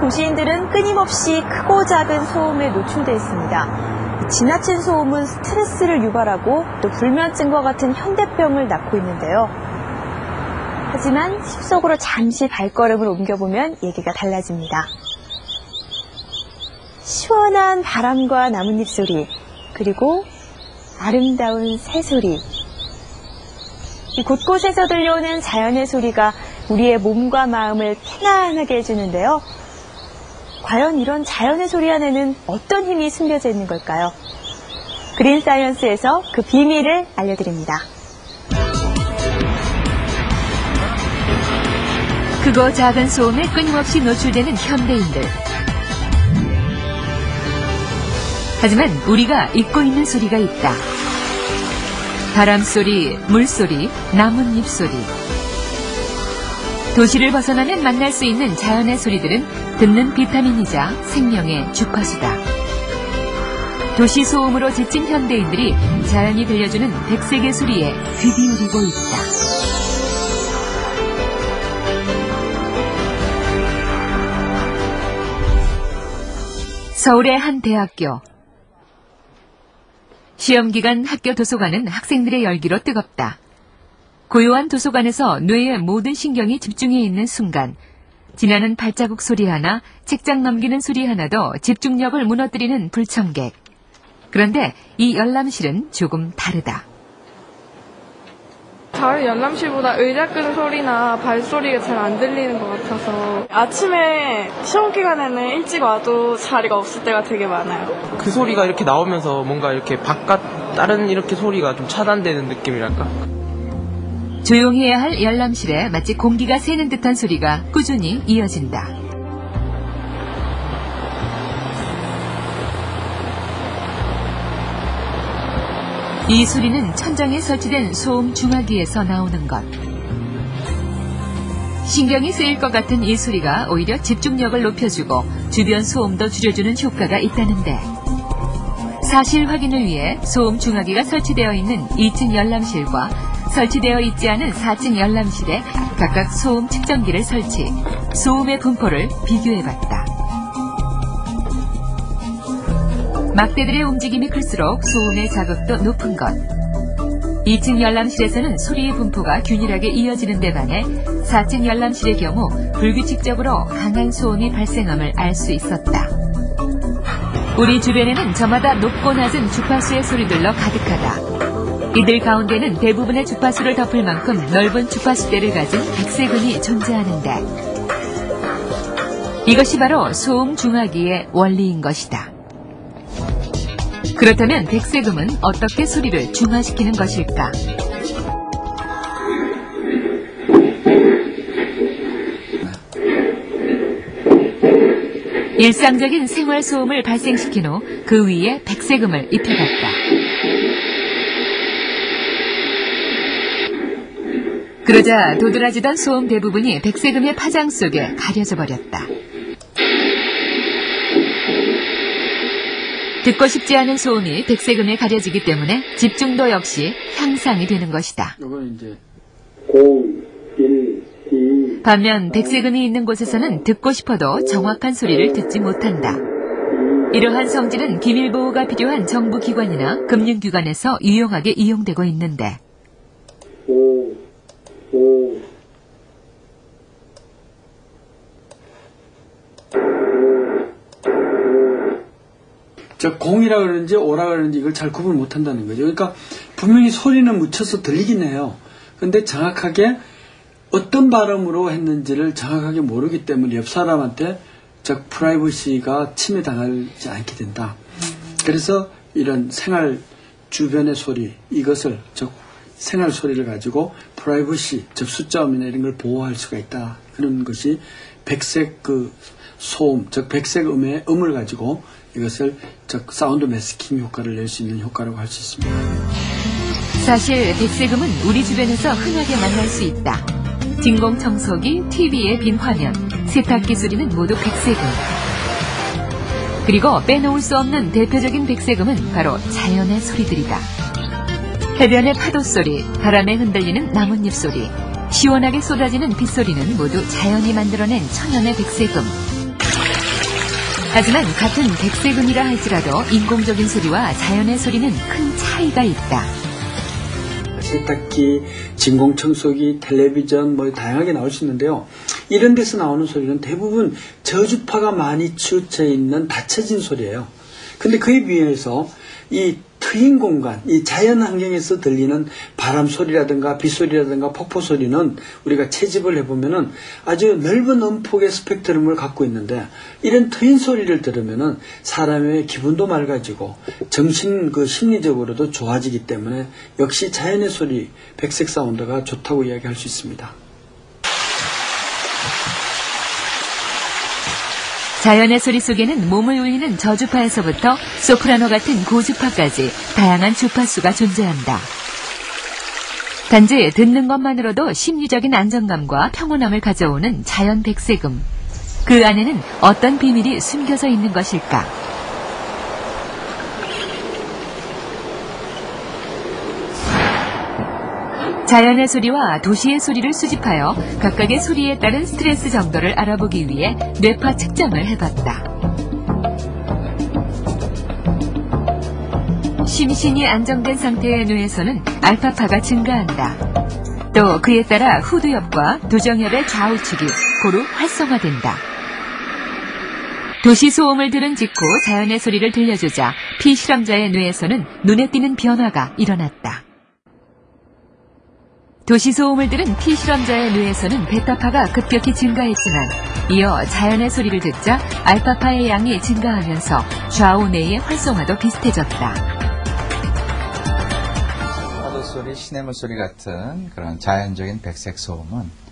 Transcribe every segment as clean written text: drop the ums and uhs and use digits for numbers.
도시인들은 끊임없이 크고 작은 소음에 노출돼 있습니다. 지나친 소음은 스트레스를 유발하고 또 불면증과 같은 현대병을 낳고 있는데요. 하지만 숲속으로 잠시 발걸음을 옮겨보면 얘기가 달라집니다. 시원한 바람과 나뭇잎 소리, 그리고 아름다운 새소리. 이 곳곳에서 들려오는 자연의 소리가 우리의 몸과 마음을 편안하게 해주는데요. 과연 이런 자연의 소리 안에는 어떤 힘이 숨겨져 있는 걸까요? 그린 사이언스에서 그 비밀을 알려드립니다. 크고 작은 소음에 끊임없이 노출되는 현대인들. 하지만 우리가 잊고 있는 소리가 있다. 바람소리, 물소리, 나뭇잎 소리. 도시를 벗어나면 만날 수 있는 자연의 소리들은 듣는 비타민이자 생명의 주파수다. 도시 소음으로 지친 현대인들이 자연이 들려주는 백색의 소리에 귀 기울이고 있다. 서울의 한 대학교. 시험기간 학교 도서관은 학생들의 열기로 뜨겁다. 고요한 도서관에서 뇌의 모든 신경이 집중해 있는 순간, 지나는 발자국 소리 하나, 책장 넘기는 소리 하나도 집중력을 무너뜨리는 불청객. 그런데 이 열람실은 조금 다르다. 다른 열람실보다 의자 끄는 소리나 발소리가 잘 안 들리는 것 같아서 아침에 시험 기간에는 일찍 와도 자리가 없을 때가 되게 많아요. 그 소리가 이렇게 나오면서 뭔가 이렇게 바깥 다른 이렇게 소리가 좀 차단되는 느낌이랄까? 조용해야 할 열람실에 마치 공기가 새는 듯한 소리가 꾸준히 이어진다. 이 소리는 천장에 설치된 소음 중화기에서 나오는 것. 신경이 쓰일 것 같은 이 소리가 오히려 집중력을 높여주고 주변 소음도 줄여주는 효과가 있다는데, 사실 확인을 위해 소음 중화기가 설치되어 있는 2층 열람실과 설치되어 있지 않은 4층 열람실에 각각 소음 측정기를 설치, 소음의 분포를 비교해봤다. 막대들의 움직임이 클수록 소음의 자극도 높은 것. 2층 열람실에서는 소리의 분포가 균일하게 이어지는 데 반해 4층 열람실의 경우 불규칙적으로 강한 소음이 발생함을 알 수 있었다. 우리 주변에는 저마다 높고 낮은 주파수의 소리들로 가득하다. 이들 가운데는 대부분의 주파수를 덮을 만큼 넓은 주파수대를 가진 백색음이 존재하는데, 이것이 바로 소음 중화기의 원리인 것이다. 그렇다면 백색음은 어떻게 소리를 중화시키는 것일까? 일상적인 생활 소음을 발생시킨 후 그 위에 백색음을 입혀봤다. 그러자 도드라지던 소음 대부분이 백색음의 파장 속에 가려져 버렸다. 듣고 싶지 않은 소음이 백색음에 가려지기 때문에 집중도 역시 향상이 되는 것이다. 반면 백색음이 있는 곳에서는 듣고 싶어도 정확한 소리를 듣지 못한다. 이러한 성질은 기밀보호가 필요한 정부기관이나 금융기관에서 유용하게 이용되고 있는데, 즉 공이라 그러는지 오라 그러는지 이걸 잘 구분을 못한다는 거죠. 그러니까 분명히 소리는 묻혀서 들리긴 해요. 근데 정확하게 어떤 발음으로 했는지를 정확하게 모르기 때문에 옆 사람한테 즉 프라이버시가 침해당하지 않게 된다. 그래서 이런 생활 주변의 소리, 이것을 즉 생활 소리를 가지고 프라이버시, 즉 숫자음이나 이런 걸 보호할 수가 있다. 그런 것이 백색 소음, 즉 백색 음을 가지고 이것을 즉 사운드 매스킹 효과를 낼 수 있는 효과라고 할 수 있습니다. 사실 백색음은 우리 주변에서 흔하게 만날 수 있다. 진공청소기, TV의 빈 화면, 세탁기 소리는 모두 백색음. 그리고 빼놓을 수 없는 대표적인 백색음은 바로 자연의 소리들이다. 해변의 파도 소리, 바람에 흔들리는 나뭇잎 소리, 시원하게 쏟아지는 빗소리는 모두 자연이 만들어낸 천연의 백색음. 하지만 같은 백색음이라 할지라도 인공적인 소리와 자연의 소리는 큰 차이가 있다. 세탁기, 진공청소기, 텔레비전 뭐 다양하게 나올 수 있는데요. 이런 데서 나오는 소리는 대부분 저주파가 많이 치우쳐 있는 닫혀진 소리예요. 근데 그에 비해서 이 트인 공간, 이 자연 환경에서 들리는 바람 소리라든가 빗소리라든가 폭포 소리는 우리가 채집을 해보면은 아주 넓은 음폭의 스펙트럼을 갖고 있는데, 이런 트인 소리를 들으면은 사람의 기분도 맑아지고 심리적으로도 좋아지기 때문에 역시 자연의 소리, 백색 사운드가 좋다고 이야기할 수 있습니다. 자연의 소리 속에는 몸을 울리는 저주파에서부터 소프라노 같은 고주파까지 다양한 주파수가 존재한다. 단지 듣는 것만으로도 심리적인 안정감과 평온함을 가져오는 자연 백색음. 그 안에는 어떤 비밀이 숨겨져 있는 것일까? 자연의 소리와 도시의 소리를 수집하여 각각의 소리에 따른 스트레스 정도를 알아보기 위해 뇌파 측정을 해봤다. 심신이 안정된 상태의 뇌에서는 알파파가 증가한다. 또 그에 따라 후두엽과 두정엽의 좌우측이 고루 활성화된다. 도시 소음을 들은 직후 자연의 소리를 들려주자 피실험자의 뇌에서는 눈에 띄는 변화가 일어났다. 도시 소음을 들은 피실험자의 뇌에서는 베타파가 급격히 증가했지만 이어 자연의 소리를 듣자 알파파의 양이 증가하면서 좌우 뇌의 활성화도 비슷해졌다. 파도 소리, 시냇물 소리 같은 그런 자연적인 백색 소음은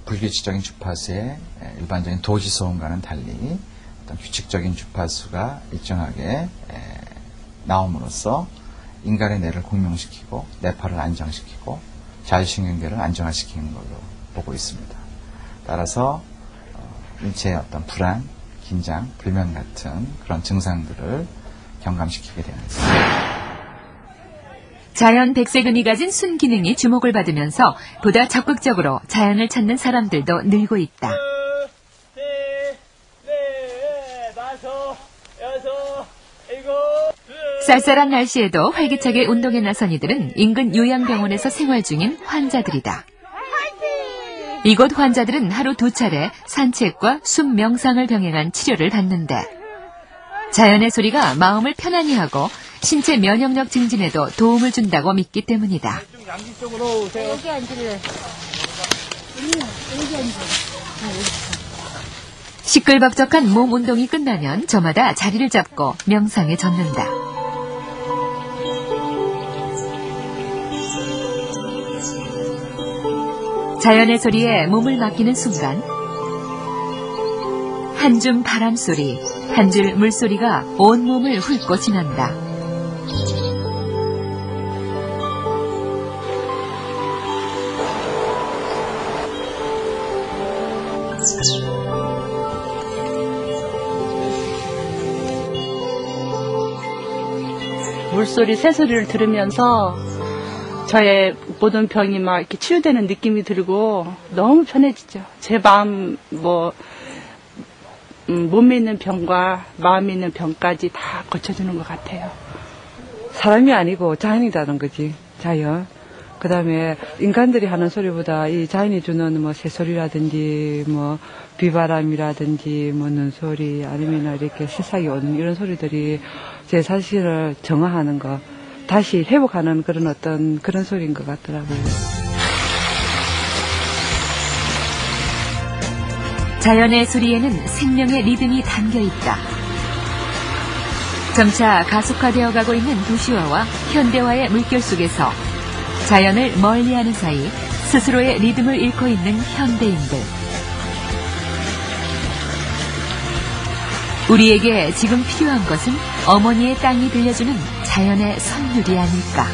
불규칙적인 주파수의 일반적인 도시 소음과는 달리 어떤 규칙적인 주파수가 일정하게 나옴으로써 인간의 뇌를 공명시키고 뇌파를 안정시키고 자율신경계를 안정화시키는 걸로 보고 있습니다. 따라서 인체의 어떤 불안, 긴장, 불면 같은 그런 증상들을 경감시키게 되는 것입니다. 자연 백색음이 가진 순기능이 주목을 받으면서 보다 적극적으로 자연을 찾는 사람들도 늘고 있다. 쌀쌀한 날씨에도 활기차게 운동에 나선 이들은 인근 요양병원에서 생활 중인 환자들이다. 이곳 환자들은 하루 2차례 산책과 숨 명상을 병행한 치료를 받는데 자연의 소리가 마음을 편안히 하고 신체 면역력 증진에도 도움을 준다고 믿기 때문이다. 여기 앉을래. 여기 앉아. 시끌벅적한 몸 운동이 끝나면 저마다 자리를 잡고 명상에 젖는다. 자연의 소리에 몸을 맡기는 순간 한 줌 바람소리, 한 줄 물소리가 온 몸을 훑고 지난다. 물소리, 새소리를 들으면서 저의 모든 병이 막 이렇게 치유되는 느낌이 들고 너무 편해지죠. 제 마음, 몸에 있는 병과 마음에 있는 병까지 다 고쳐주는 것 같아요. 사람이 아니고 자연이라는 거지, 자연. 그 다음에 인간들이 하는 소리보다 이 자연이 주는 새소리라든지 비바람이라든지 눈소리 아니면 이렇게 새싹이 오는 이런 소리들이 제 자신을 정화하는 거, 다시 회복하는 그런 소리인 것 같더라고요. 자연의 소리에는 생명의 리듬이 담겨 있다. 점차 가속화되어 가고 있는 도시화와 현대화의 물결 속에서 자연을 멀리하는 사이 스스로의 리듬을 잃고 있는 현대인들. 우리에게 지금 필요한 것은 어머니의 땅이 들려주는 자연의 선율이 아닐까.